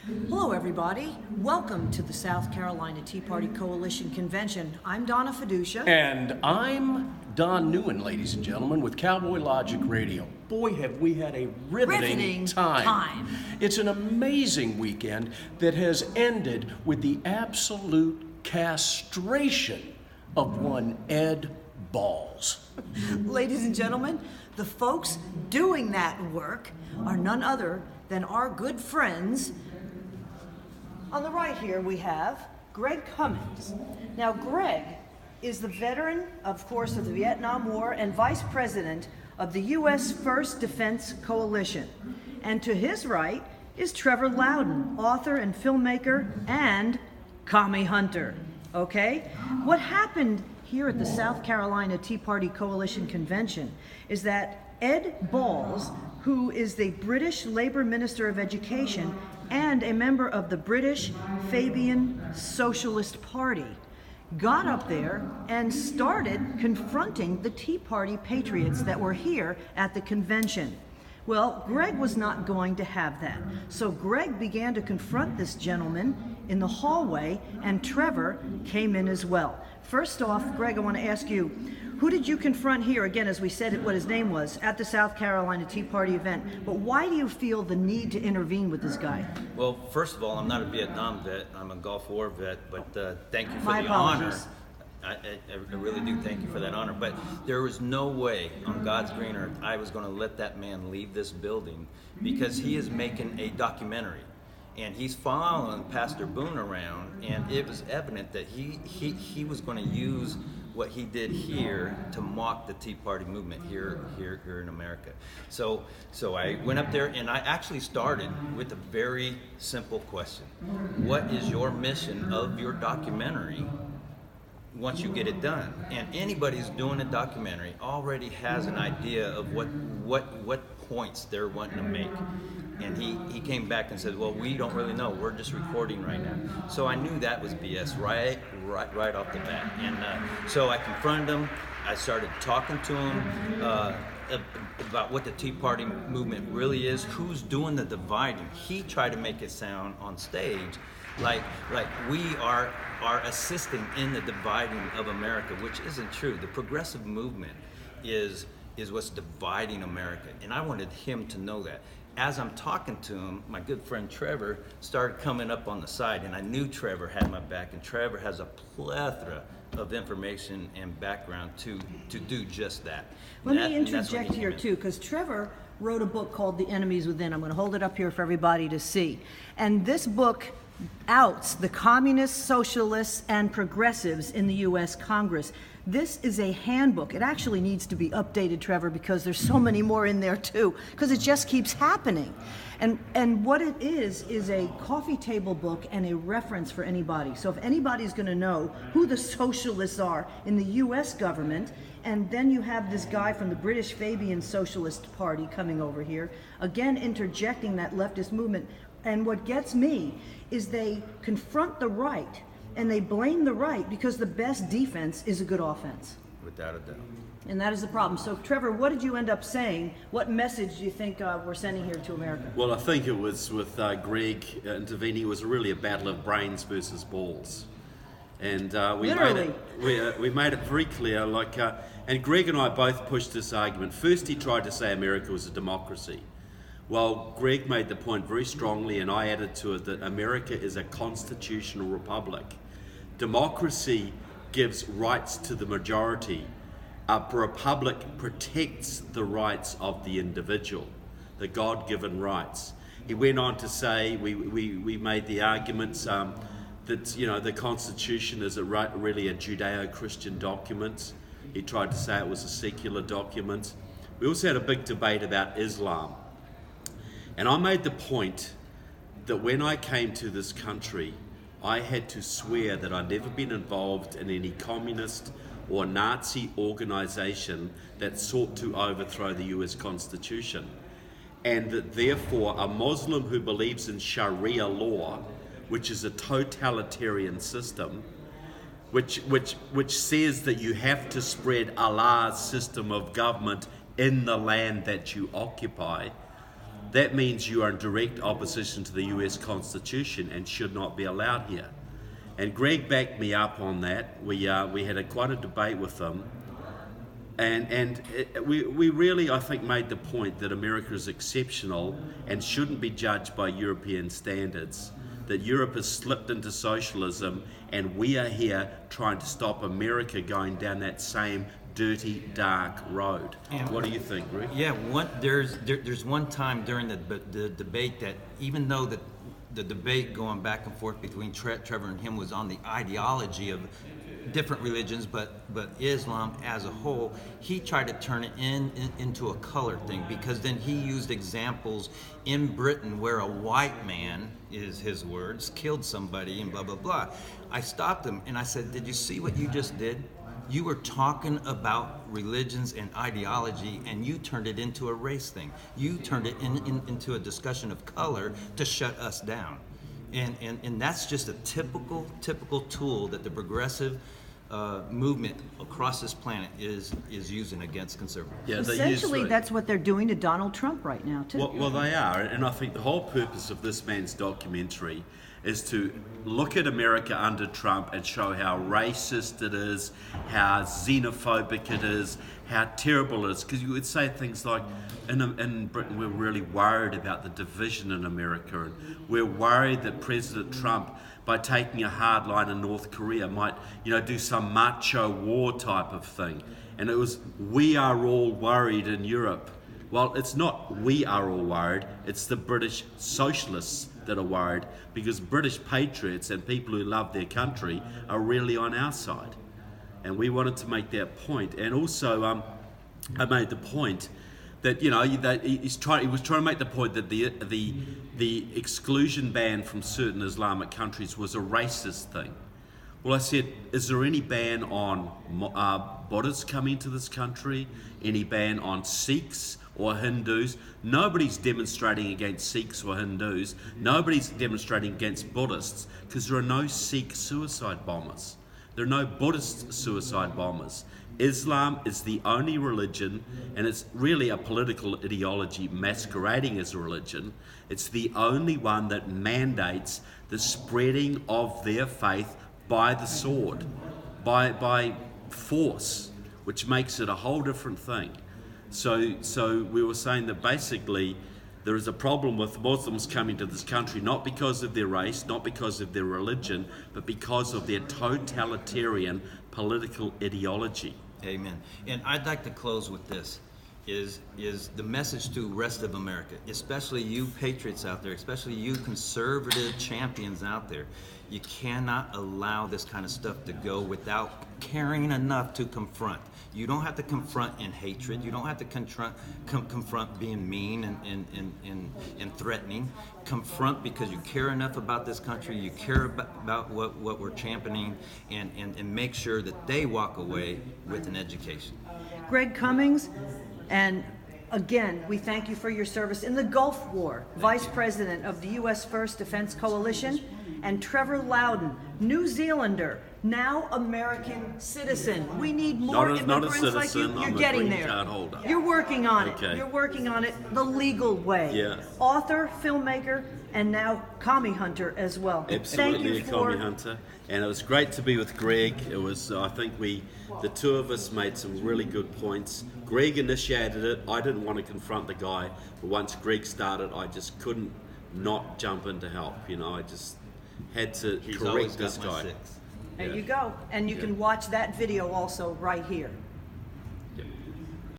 Hello, everybody. Welcome to the South Carolina Tea Party Coalition Convention. I'm Donna Fiducia. And I'm Neuen, ladies and gentlemen, with Cowboy Logic Radio. Boy, have we had a riveting time. It's an amazing weekend that has ended with the absolute castration of one Ed Balls. Ladies and gentlemen, the folks doing that work are none other than our good friends. On the right here we have Gregg Cummings. Now Gregg is the veteran, of course, of the Vietnam War and vice president of the U.S. First Defense Coalition. And to his right is Trevor Loudon, author and filmmaker and commie hunter. Okay? What happened here at the South Carolina Tea Party Coalition Convention is that Ed Balls, who is the British Labour Minister of Education and a member of the British Fabian Socialist Party, got up there and started confronting the Tea Party patriots that were here at the convention. Well, Gregg was not going to have that. So Gregg began to confront this gentleman in the hallway, and Trevor came in as well. First off, Gregg, I want to ask you, who did you confront here, again, as we said what his name was, at the South Carolina Tea Party event? But why do you feel the need to intervene with this guy? Well, first of all, I'm not a Vietnam vet. I'm a Gulf War vet, but thank you for My the apologies. honor. I really do thank you for that honor. But there was no way on God's green earth I was going to let that man leave this building, because he is making a documentary. And he's following Pastor Boone around, and it was evident that he was going to use what he did here to mock the Tea Party movement here in America. So I went up there, and I actually started with a very simple question: what is your mission of your documentary once you get it done? And anybody who's doing a documentary already has an idea of what points they're wanting to make. And he came back and said, well, we don't really know. We're just recording right now. So I knew that was BS right off the bat. And so I confronted him. I started talking to him about what the Tea Party movement really is, who's doing the dividing. He tried to make it sound on stage like we are assisting in the dividing of America, which isn't true. The progressive movement is what's dividing America. And I wanted him to know that. As I'm talking to him, my good friend Trevor started coming up on the side, and I knew Trevor had my back, and Trevor has a plethora of information and background to do just that. Let me interject here too, because Trevor wrote a book called The Enemies Within. I'm going to hold it up here for everybody to see. And this book outs the communists, socialists, and progressives in the U.S. Congress. This is a handbook. It actually needs to be updated, Trevor, because there's so many more in there too, because it just keeps happening. And what it is a coffee table book and a reference for anybody. So if anybody's going to know who the socialists are in the U.S. government, and then you have this guy from the British Fabian Socialist Party coming over here, again interjecting that leftist movement. And what gets me is they confront the right, and they blame the right because the best defense is a good offense. Without a doubt. And that is the problem. So, Trevor, what did you end up saying? What message do you think we're sending here to America? Well, I think it was with Gregg intervening. It was really a battle of brains versus balls. And we made it very clear. And Gregg and I both pushed this argument. First, he tried to say America was a democracy. Well, Gregg made the point very strongly, and I added to it, that America is a constitutional republic. Democracy gives rights to the majority. A republic protects the rights of the individual, the God-given rights. He went on to say, we made the arguments that the Constitution is really a Judeo-Christian document. He tried to say it was a secular document. We also had a big debate about Islam. And I made the point that when I came to this country, I had to swear that I'd never been involved in any communist or Nazi organization that sought to overthrow the US Constitution. And that therefore a Muslim who believes in Sharia law, which is a totalitarian system, which says that you have to spread Allah's system of government in the land that you occupy, that means you are in direct opposition to the US Constitution and should not be allowed here. And Gregg backed me up on that. We had quite a debate with him. And we really, I think, made the point that America is exceptional and shouldn't be judged by European standards, that Europe has slipped into socialism and we are here trying to stop America going down that same dirty, dark road. And what do you think, Gregg? Yeah, there's one time during the debate that even though the debate going back and forth between Trevor and him was on the ideology of different religions, but Islam as a whole, he tried to turn it into a color thing, because then he used examples in Brittain where a white man, is his words, killed somebody and blah, blah, blah. I stopped him and I said, did you see what you just did? You were talking about religions and ideology, and you turned it into a race thing. You turned it into a discussion of color to shut us down. And that's just a typical tool that the progressive movement across this planet is using against conservatives. Yeah, essentially, that's what they're doing to Donald Trump right now, too. Well, they are, and I think the whole purpose of this man's documentary is to look at America under Trump and show how racist it is, how xenophobic it is, how terrible it is. Because you would say things like, in Britain, we're really worried about the division in America, and we're worried that President Trump, by taking a hard line in North Korea, might, do some macho war type of thing. And it was, we are all worried in Europe. Well, it's not we are all worried, it's the British socialists that are worried, because British patriots and people who love their country are really on our side. And we wanted to make that point. And also, I made the point that, that he was trying to make the point that the exclusion ban from certain Islamic countries was a racist thing. Well, I said, is there any ban on Buddhists coming to this country? Any ban on Sikhs or Hindus? Nobody's demonstrating against Sikhs or Hindus. Nobody's demonstrating against Buddhists, because there are no Sikh suicide bombers. There are no Buddhist suicide bombers. Islam is the only religion, and it's really a political ideology masquerading as a religion. It's the only one that mandates the spreading of their faith by the sword, by force, which makes it a whole different thing. So we were saying that basically there is a problem with Muslims coming to this country, not because of their race, not because of their religion, but because of their totalitarian political ideology. Amen. And I'd like to close with this, is the message to the rest of America, especially you patriots out there, especially you conservative champions out there. You cannot allow this kind of stuff to go without caring enough to confront. You don't have to confront in hatred. You don't have to confront being mean and threatening. Confront because you care enough about this country, you care about what we're championing, and make sure that they walk away with an education. Gregg Cummings, and again, we thank you for your service in the Gulf War, Vice President of the U.S. First Defense Coalition, and Trevor Loudon, New Zealander, now American citizen. We need more immigrants like you. You're getting there. You're working on it. Okay. You're working on it the legal way. Yeah. Author, filmmaker, and now commie hunter as well. Absolutely, a commie hunter. And it was great to be with Gregg. It was, I think the two of us made some really good points. Gregg initiated it. I didn't want to confront the guy, but once Gregg started, I just couldn't not jump in to help. I just had to correct this guy. There you go. And you can watch that video also right here.